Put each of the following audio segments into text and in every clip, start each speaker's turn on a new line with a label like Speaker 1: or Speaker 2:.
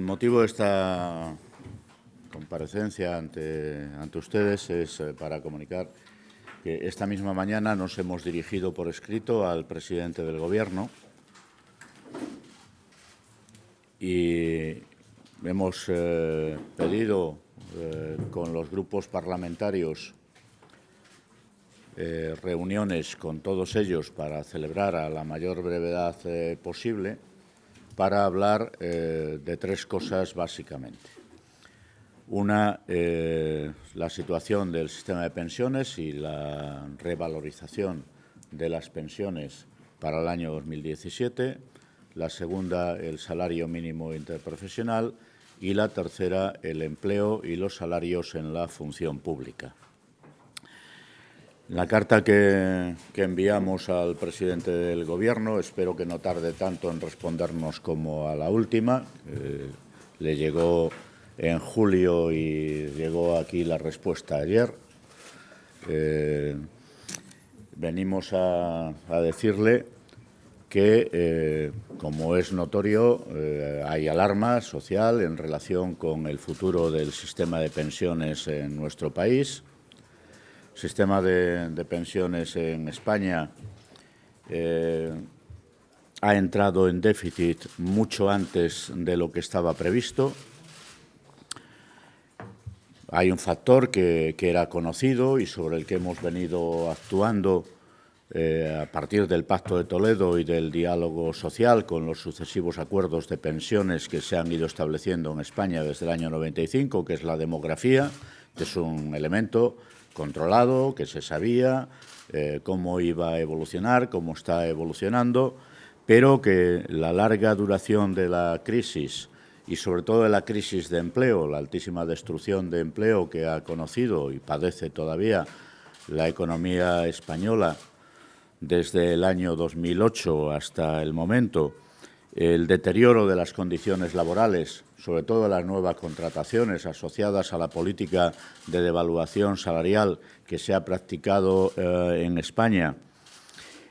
Speaker 1: motivo de esta comparecencia ante ustedes es para comunicar que esta misma mañana nos hemos dirigido por escrito al presidente del Gobierno y hemos pedido con los grupos parlamentarios reuniones con todos ellos para celebrar a la mayor brevedad posible para hablar de tres cosas básicamente. Una, la situación del sistema de pensiones y la revalorización de las pensiones para el año 2017. La segunda, el salario mínimo interprofesional. Y la tercera, el empleo y los salarios en la función pública. La carta que enviamos al presidente del Gobierno, espero que no tarde tanto en respondernos como a la última. Le llegó en julio y llegó aquí la respuesta ayer. Venimos a decirle que, como es notorio, hay alarma social en relación con el futuro del sistema de pensiones en nuestro país. El sistema de pensiones en España ha entrado en déficit mucho antes de lo que estaba previsto. Hay un factor que era conocido y sobre el que hemos venido actuando a partir del Pacto de Toledo y del diálogo social con los sucesivos acuerdos de pensiones que se han ido estableciendo en España desde el año 95, que es la demografía, que es un elemento controlado, que se sabía cómo iba a evolucionar, cómo está evolucionando, pero que la larga duración de la crisis y sobre todo de la crisis de empleo, la altísima destrucción de empleo que ha conocido y padece todavía la economía española desde el año 2008 hasta el momento, el deterioro de las condiciones laborales, sobre todo las nuevas contrataciones asociadas a la política de devaluación salarial que se ha practicado en España,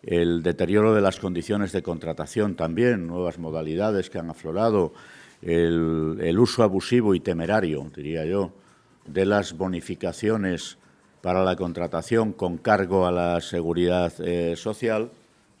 Speaker 1: el deterioro de las condiciones de contratación también, nuevas modalidades que han aflorado, el uso abusivo y temerario, diría yo, de las bonificaciones para la contratación con cargo a la seguridad social,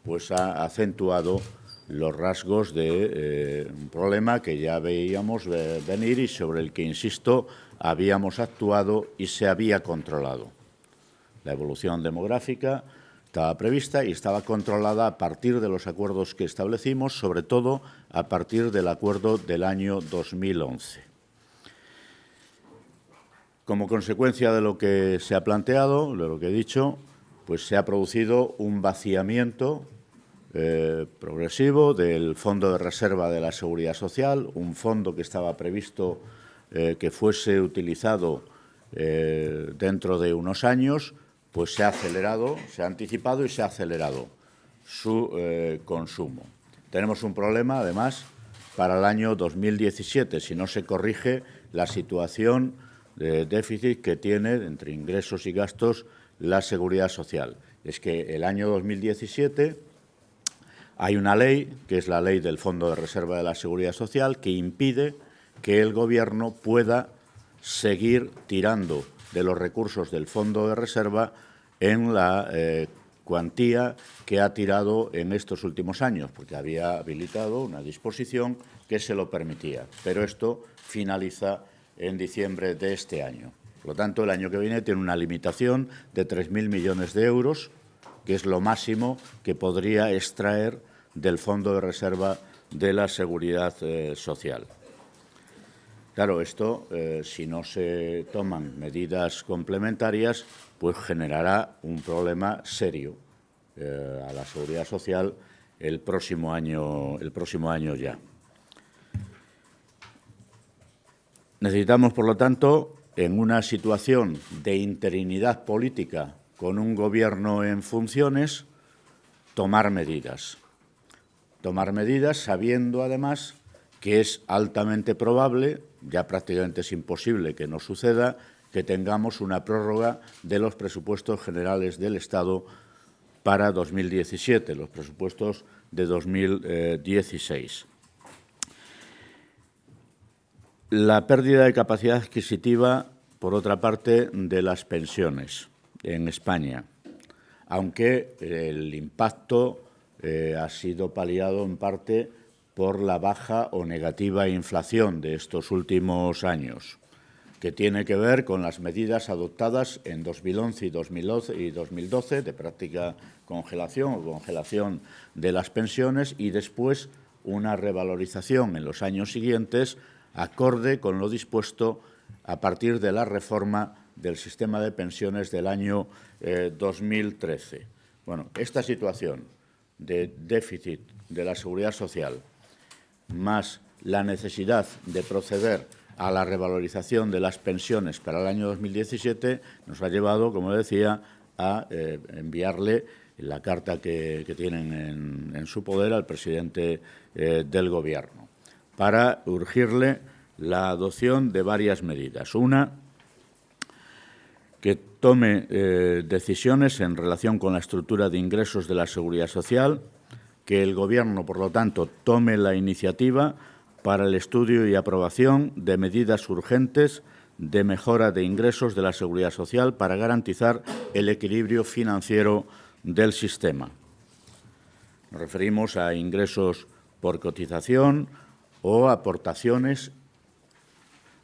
Speaker 1: pues ha acentuado los rasgos de un problema que ya veíamos venir y sobre el que, insisto, habíamos actuado y se había controlado. La evolución demográfica estaba prevista y estaba controlada a partir de los acuerdos que establecimos, sobre todo a partir del acuerdo del año 2011. Como consecuencia de lo que se ha planteado, de lo que he dicho, pues se ha producido un vaciamiento progresivo del Fondo de Reserva de la Seguridad Social, un fondo que estaba previsto que fuese utilizado dentro de unos años, pues se ha acelerado, se ha anticipado y se ha acelerado su consumo. Tenemos un problema, además, para el año 2017, si no se corrige la situación de déficit que tiene entre ingresos y gastos la Seguridad Social. Es que el año 2017 hay una ley, que es la Ley del Fondo de Reserva de la Seguridad Social, que impide que el Gobierno pueda seguir tirando de los recursos del Fondo de Reserva en la cuantía que ha tirado en estos últimos años, porque había habilitado una disposición que se lo permitía. Pero esto finaliza en diciembre de este año. Por lo tanto, el año que viene tiene una limitación de 3.000 millones de euros, que es lo máximo que podría extraer del Fondo de Reserva de la Seguridad Social. Claro, esto, si no se toman medidas complementarias, pues generará un problema serio a la Seguridad Social el próximo año ya. Necesitamos, por lo tanto, en una situación de interinidad política con un Gobierno en funciones, tomar medidas. Tomar medidas sabiendo, además, que es altamente probable, ya prácticamente es imposible que no suceda, que tengamos una prórroga de los presupuestos generales del Estado para 2017, los presupuestos de 2016. La pérdida de capacidad adquisitiva, por otra parte, de las pensiones en España, aunque el impacto ha sido paliado en parte por la baja o negativa inflación de estos últimos años, que tiene que ver con las medidas adoptadas en 2011 y 2012 de práctica congelación o congelación de las pensiones y después una revalorización en los años siguientes acorde con lo dispuesto a partir de la reforma del sistema de pensiones del año 2013. Bueno, esta situación de déficit de la seguridad social más la necesidad de proceder a la revalorización de las pensiones para el año 2017 nos ha llevado, como decía, a enviarle la carta que tienen en su poder al presidente del Gobierno para urgirle la adopción de varias medidas. Una, que tome decisiones en relación con la estructura de ingresos de la Seguridad Social, que el Gobierno, por lo tanto, tome la iniciativa para el estudio y aprobación de medidas urgentes de mejora de ingresos de la Seguridad Social para garantizar el equilibrio financiero del sistema. Nos referimos a ingresos por cotización o aportaciones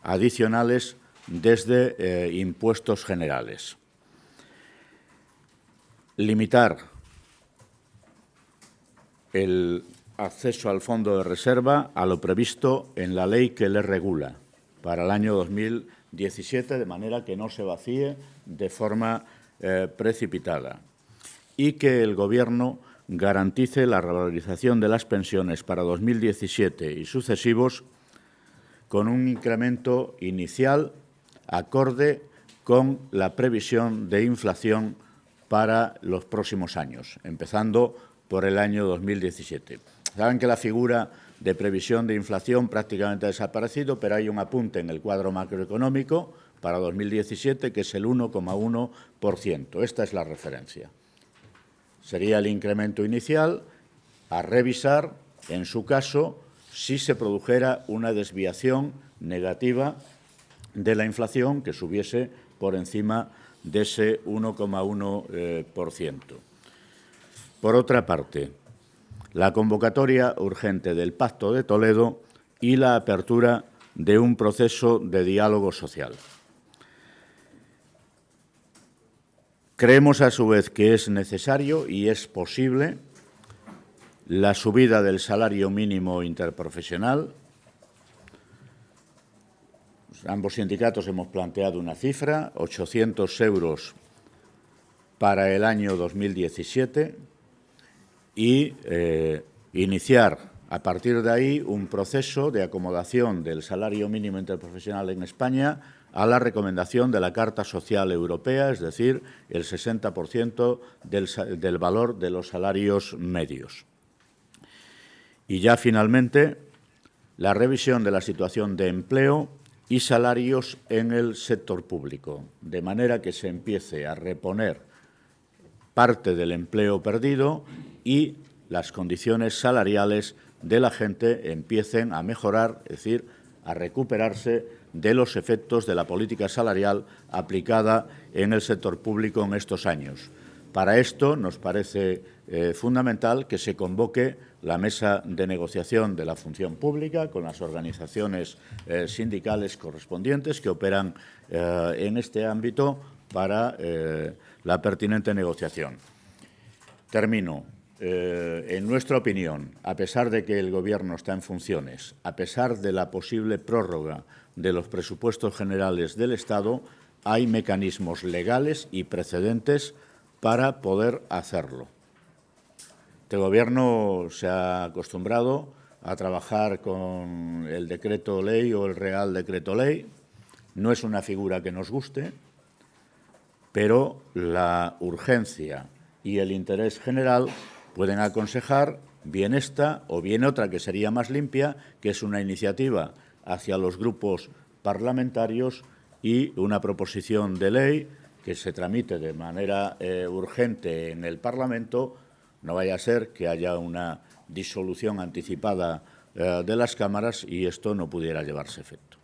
Speaker 1: adicionales desde impuestos generales. Limitar el acceso al fondo de reserva a lo previsto en la ley que le regula para el año 2017, de manera que no se vacíe de forma precipitada, y que el Gobierno garantice la revalorización de las pensiones para 2017 y sucesivos con un incremento inicial acorde con la previsión de inflación para los próximos años, empezando por el año 2017. Saben que la figura de previsión de inflación prácticamente ha desaparecido, pero hay un apunte en el cuadro macroeconómico para 2017 que es el 1,1%. Esta es la referencia. Sería el incremento inicial a revisar, en su caso, si se produjera una desviación negativa de la inflación que subiese por encima de ese 1,1%. Por otra parte, la convocatoria urgente del Pacto de Toledo y la apertura de un proceso de diálogo social. Creemos, a su vez, que es necesario y es posible la subida del salario mínimo interprofesional. Ambos sindicatos hemos planteado una cifra, 800 euros para el año 2017 y iniciar a partir de ahí un proceso de acomodación del salario mínimo interprofesional en España a la recomendación de la Carta Social Europea, es decir, el 60% del valor de los salarios medios. Y ya, finalmente, la revisión de la situación de empleo y salarios en el sector público, de manera que se empiece a reponer parte del empleo perdido y las condiciones salariales de la gente empiecen a mejorar, es decir, a recuperarse de los efectos de la política salarial aplicada en el sector público en estos años. Para esto nos parece fundamental que se convoque la mesa de negociación de la función pública con las organizaciones sindicales correspondientes que operan en este ámbito para la pertinente negociación. Termino. En nuestra opinión, a pesar de que el Gobierno está en funciones, a pesar de la posible prórroga de los presupuestos generales del Estado, hay mecanismos legales y precedentes para poder hacerlo. Este Gobierno se ha acostumbrado a trabajar con el decreto ley o el Real Decreto Ley. No es una figura que nos guste, pero la urgencia y el interés general pueden aconsejar bien esta o bien otra que sería más limpia, que es una iniciativa hacia los grupos parlamentarios y una proposición de ley que se tramite de manera urgente en el Parlamento. No vaya a ser que haya una disolución anticipada de las cámaras y esto no pudiera llevarse a efecto.